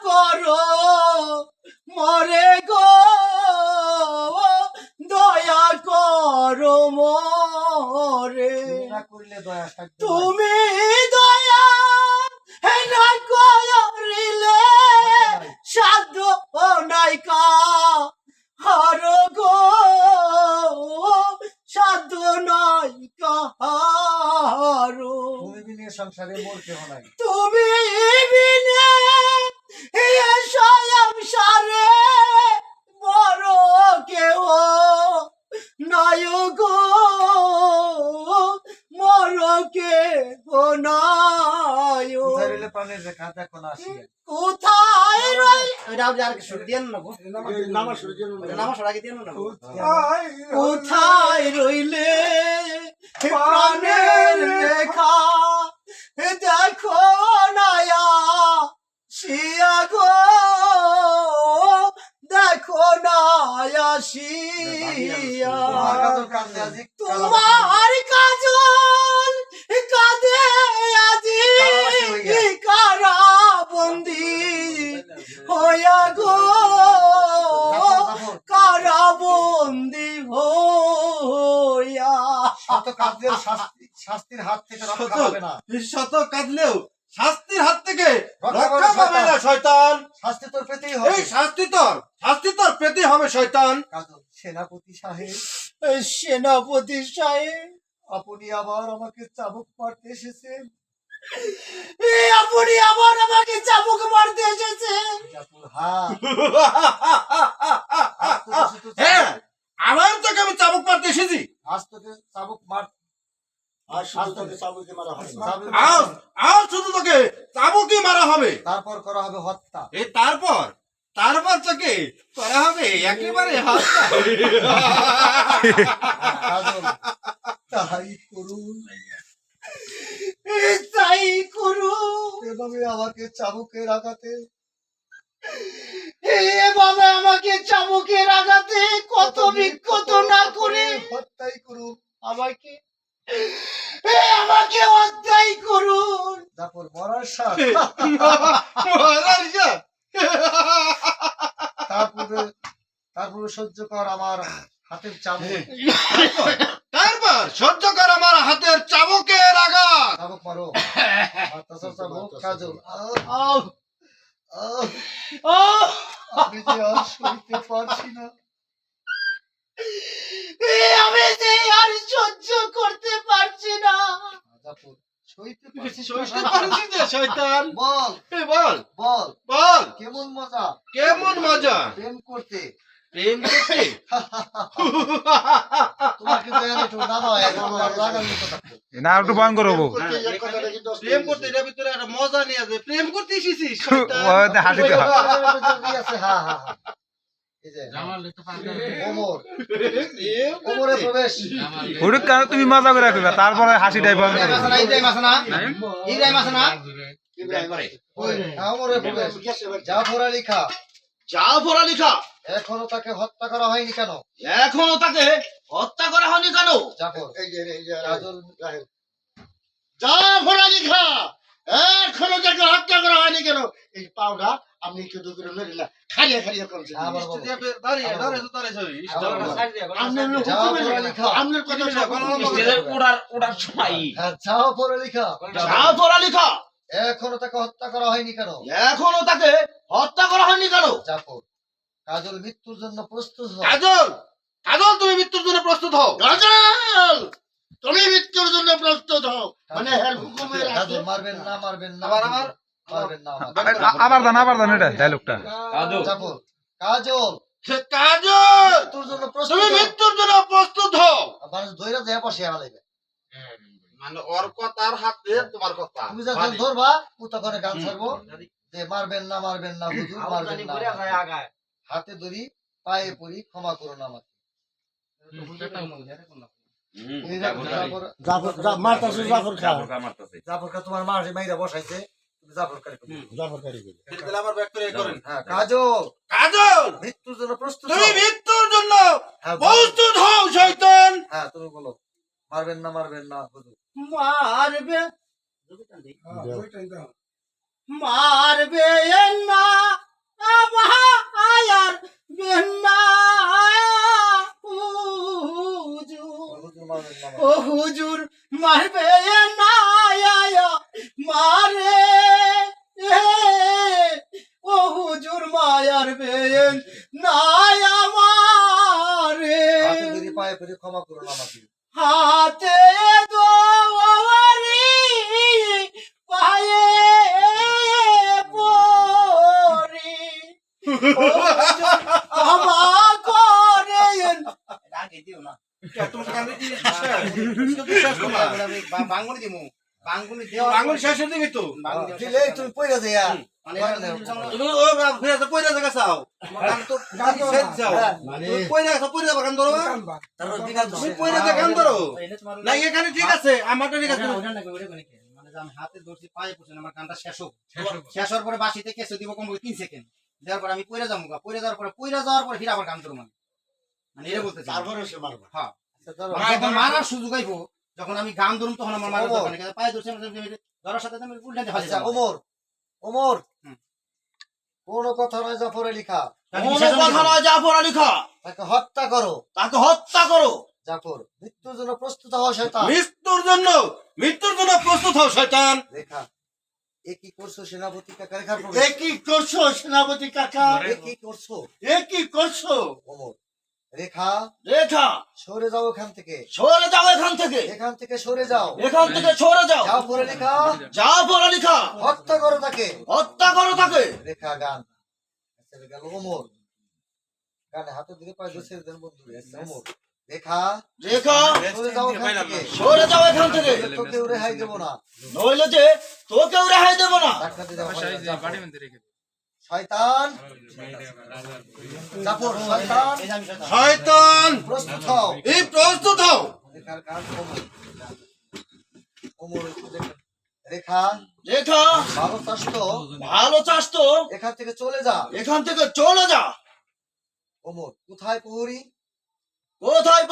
করো মরে গো, দয়া করো মরে। তুমি দয়া না করিলে সাধ্য নাই কাহার গো, সাধ্য নাই কাহার। তুমি বিনে সংসারে মোর কেহ নাই, তুমি বিনে সংসারে বড় কেহ নাই গো, মর কেহ নাই। প্রাণের রেখা দেখো না আসিয়া, কোথায় রইলে কোথায় রইলে প্রাণের রেখা দেখো নায়া শিয়া গো, দেখো নায়া শিয়া। তোমার কাজল কাঁদে আজি কারা বন্দি হইয়া গো, কারা বন্দি হইয়া। শত কাঁদলেও শাস্তির হাত থেকে রক্ষা পাবে না, শত কাঁদলেও শাস্তির হাত থেকে রক্ষা পাবে না শয়তান। শাস্তি তোর পেতেই হবে, এই শাস্তি তোর পেতে হবে শয়তান। সেনাপতি সাহেব, সেনাপতি সাহেব, আপনি আবার আমাকে চাবুক মারতে এসেছেন। আপনি আবার আমাকে চাবুক মারতে এসেছেন। হ্যাঁ, আবার তোকে আমি চাবুক মারতে এসেছি। আজ তোকে চাবুক মার, শুধু তোকে চাবুকই মারা হবে, তারপর করা হবে হত্যা। এই তারপর তোকে করা হবে একেবারে হত্যা। তাই করুন, তাই করুন। এভাবে আমাকে চাবুকের আঘাতে, এভাবে আমাকে চাবুকের আঘাতে কত বিক্ষত না করে হত্যাই করুন আমাকে, আমাকে হত্যাই করুন। তারপর মরার সাথ, তারপরে সহ্য কর আমার হাতের চাবুক, তারপর সহ্য কর আমার হাতের চাবুকের আঘাত। চাবুক মারো। চাবুক কাজল, আমি যে আর সইতে পারছি না, আমি যে আর সহ্য করতে পারছি না। সইতে সইতে পারছি না শয়তান। বল বল বল বল কেমন মজা, কেমন মজা প্রেম করতে। প্রেম করতে। তোমার কিন্তু একটু দাদা লাগানোর কথা, না একটু বন্ধ করবো, প্রেম করতে এর ভিতরে একটা মজা নিয়ে আছে। প্রেম করতে এসেছিস হাসি আছে। হ্যাঁ হ্যাঁ হ্যাঁ, এই যে ওমরে প্রবেশ। তুমি মজা করে রাখবে, তারপরে হাসিটাই বন্ধ করবে। ওমরে প্রবেশ। জাফর আলী খাঁ, জাফর আলী খাঁ, এখনো তাকে হত্যা করা হয়নি কেন? এখনো তাকে হত্যা করা হয়নি কেন? জাফর, জাফর আলী খাঁ, এখনো তাকে হত্যা করা হয়নি কেন? এই পাউডা আমি একটু দুপুরে মেরে না খালিয়া খালিয়া করছি। জাফর আলী খাঁ, জাফর আলী খাঁ, এখনো তাকে হত্যা করা হয়নি কেন? এখনো তাকে হত্যা করা হয়নি কেন? জাফর, কাজল মৃত্যুর জন্য প্রস্তুত হও। কাজল, কাজল তুমি মৃত্যুর জন্য প্রস্তুত হও। কাজল তুমি মৃত্যুর জন্য প্রস্তুত হও। মানে হুকুমের কাজল মারবেন না, মারবেন না, আবার মারবেন না। আবার দান এটা ডায়লগটা। জাফর, কাজল, কাজল মৃত্যুর জন্য প্রস্তুত তুমি হও। মৃত্যুর জন্য প্রস্তুত হও। মানুষ ধইরা যায় পাশে হারাইবে। মানে ওর কথার হাতে তোমার কথা। তুমি যখন ধরবা ও তখন গান ছাড়বো যে মারবেন না, মারবেন না হুজুর, মারবেন না। হাতে ধরি, পায়ে পড়ি, ক্ষমা করুন আমাকে। জাফর খা তোমার মাইরা বসাইছে, জাফর কাজল, কাজল মৃত্যুর জন্য প্রস্তুত তুমি হও। মৃত্যুর জন্য হ্যাঁ, প্রস্তুত হও শয়তান। হ্যাঁ তুমি বলো, মারবেন না, মারবেন না হুজুর। মারবে মারবে না ও হুজুর মারবে না মারে ও হুজুর মারবে না মারে হাতে ধরি পায়ে পড়ি ক্ষমা করুন আমাকে হাতে দোয়ারি পায়ে পড়ি ও হুজুর ক্ষমা করেন রাগে দিও না দিলে তুমি পয়রা দেয়া হাতে ধরছি পায়ে পড়ছে আমার গানটা শেষ হোক শেষ হওয়ার পরে বাসিতে কেসে দিব কম 3 সেকেন্ড দেওয়ার পরে আমি পয়রা যাবো পয়রা যাওয়ার পরে ফির আবার গান ধরবো মানে এটা বলতে তারপরে সে মারবে হ্যাঁ যখন মারার সুযোগ আইবো যখন আমি গান ধরুম তখন আমার মারার দরকার নেই পায়ে ধরছে ধরার সাথে আমি উল্টাতে আচ্ছা ওমর ওমর কোন কথা নয় জাফর আলী খা জাফর আলী খা তাকে হত্যা করো জাফর মৃত্যুর জন্য প্রস্তুত হও শয়তান মৃত্যুর জন্য প্রস্তুত হও শয়তান রেখা এ কি করছো সেনাপতি কাকা রেখার এ কি করছো সেনাপতি কাকা এ কি করছো এ কি করছো ওমর রেখা রেখা সরে যাও এখান থেকে সরে যাও এখান থেকে সরে যাও সরে যাও জাফর আলী খা জাফর আলী খা হত্যা করো তাকে রেখা গান আচ্ছা গেল ওমর গানে হাতের দিকে পায়ে ধরে ছেড়ে দেন বন্ধু ওমর রেখা সরে যাও এখান থেকে তোকেও রেহাই দেবো না নইলে যে তোকেও রেহাই দেব না ডাক্তার দাও শয়তান জাফর শয়তান প্রস্তুত হও প্রস্তুত হও রেখার গান ওমর ওমর একটু দেখেন রেখা রেখা ভালো চাস তো এখান থেকে চলে যা ওমর কোথায় প্রহরী কোথায়